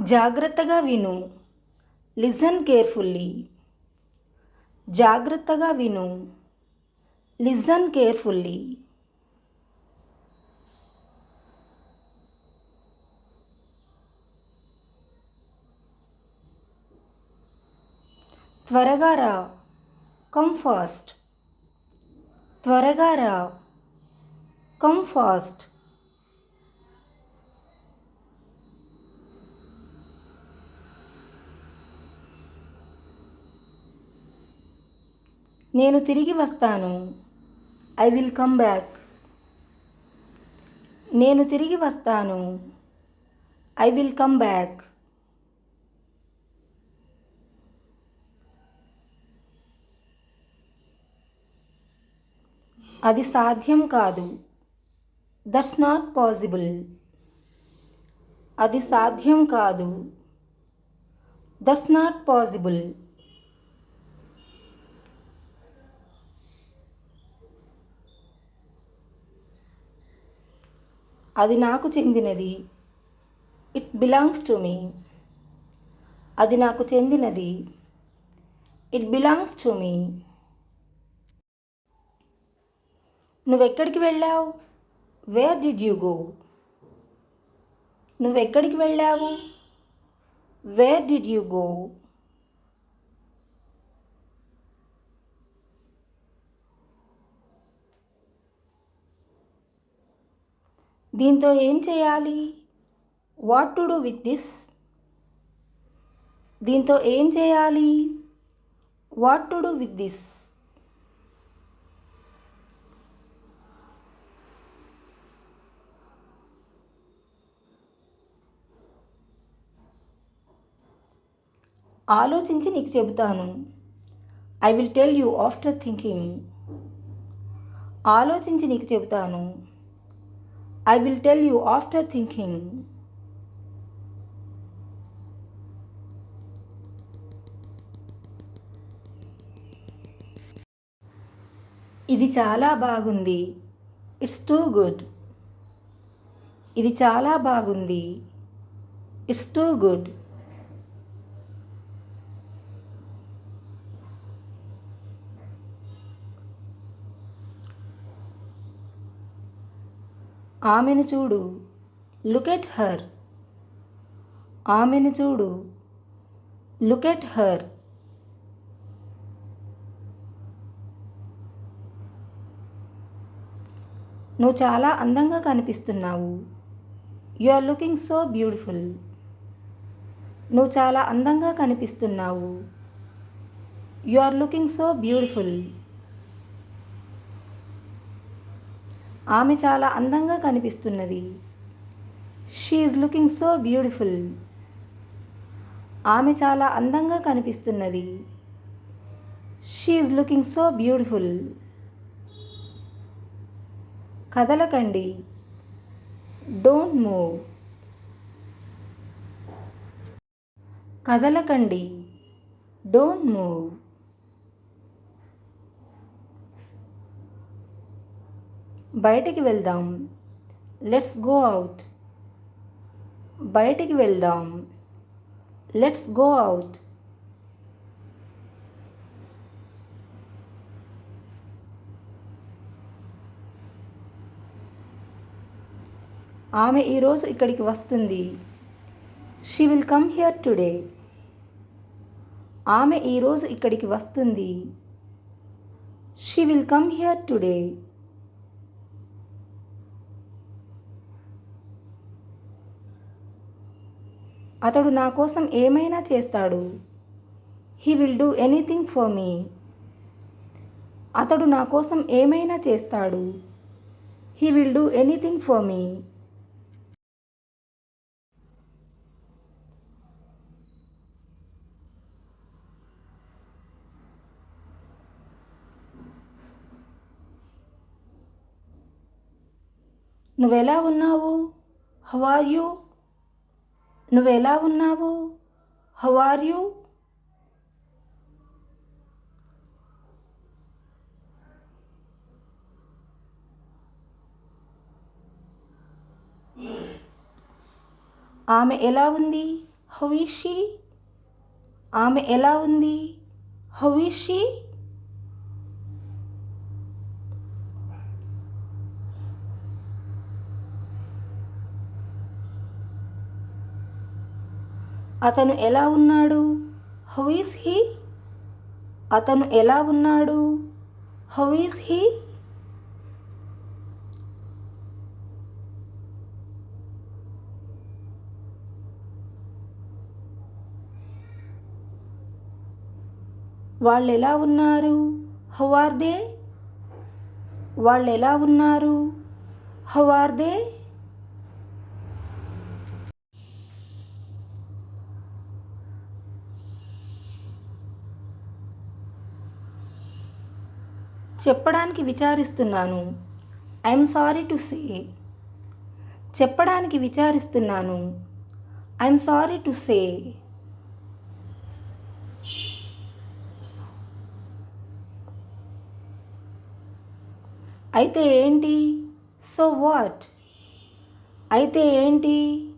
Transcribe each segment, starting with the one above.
జాగ్రత్తగా విను. Listen carefully. జాగ్రత్తగా విను. Listen carefully. త్వరగా రా. Come fast. త్వరగా రా. Come fast. నేను తిరిగి వస్తాను. I will come back. నేను తిరిగి వస్తాను. I will come back. అది సాధ్యం కాదు. That's not possible. అది సాధ్యం కాదు. That's not possible. అది నాకు చెందినది. It belongs to me. అది నాకు చెందినది. It belongs to me. నువ్వెక్కడికి వెళ్ళావు? Where did you go? నువ్వెక్కడికి వెళ్ళావు? Where did you go? దీంతో ఏం చేయాలి? What to do with this? దీంతో ఏం చేయాలి? What to do with this? ఆలోచించి నీకు చెబుతాను. I will tell you after thinking. ఆలోచించి నీకు చెబుతాను. I will tell you after thinking. ఇది చాలా బాగుంది. It's too good. ఇది చాలా బాగుంది. It's too good. ఆమెను చూడు. Look at her. ఆమెను చూడు. Look at her. నువ్వు చాలా అందంగా కనిపిస్తున్నావు. You are looking so beautiful. నువ్వు చాలా అందంగా కనిపిస్తున్నావు. You are looking so beautiful. ఆమె చాలా అందంగా కనిపిస్తున్నది. She is looking so beautiful. ఆమె చాలా అందంగా కనిపిస్తున్నది. She is looking so beautiful. కదలకండి. Don't move. కదలకండి. Don't move. బయటికి వెళ్దాం. Let's go out. బయటికి వెళ్దాం. Let's go out. ఆమె ఈరోజు ఇక్కడికి వస్తుంది. She will come here today. ఆమె ఈరోజు ఇక్కడికి వస్తుంది. She will come here today. అతడు నా కోసం ఏమైనా చేస్తాడు. He will do anything for me. అతడు నా కోసం ఏమైనా చేస్తాడు. He will do anything for me. నువ్వెలా ఉన్నావు? How are you? నువ్వెలా ఉన్నావు? How are you? ఆమె ఎలా ఉంది? How is she? ఆమె ఎలా ఉంది? How is she? అతను ఎలా ఉన్నాడు? How is he? అతను ఎలా ఉన్నాడు? How is he? వాళ్ళు ఎలా ఉన్నారు? How are they? వాళ్ళు ఎలా ఉన్నారు? How are they? చెప్పడానికి విచారిస్తున్నాను. I'm sorry to say. చెప్పడానికి విచారిస్తున్నాను. I'm sorry to say. అయితే ఏంటి? So what? అయితే ఏంటి?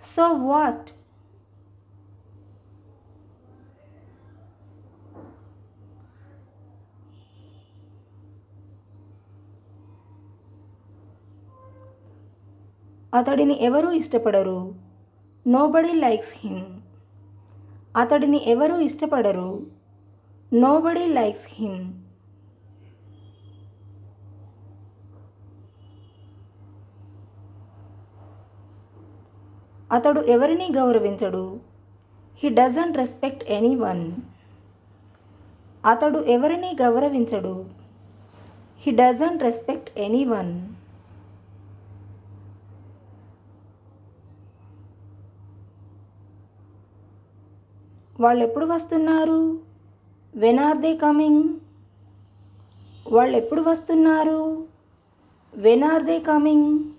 So what? అతడిని ఎవరూ ఇష్టపడరు. Nobody likes him. అతడిని ఎవరూ ఇష్టపడరు. Nobody likes him. అతడు ఎవరిని గౌరవించడు. He doesn't respect anyone. అతడు ఎవరిని గౌరవించడు. He doesn't respect anyone. వాళ్ళు ఎప్పుడు వస్తున్నారు? When are they coming? వాళ్ళు ఎప్పుడు వస్తున్నారు? When are they coming?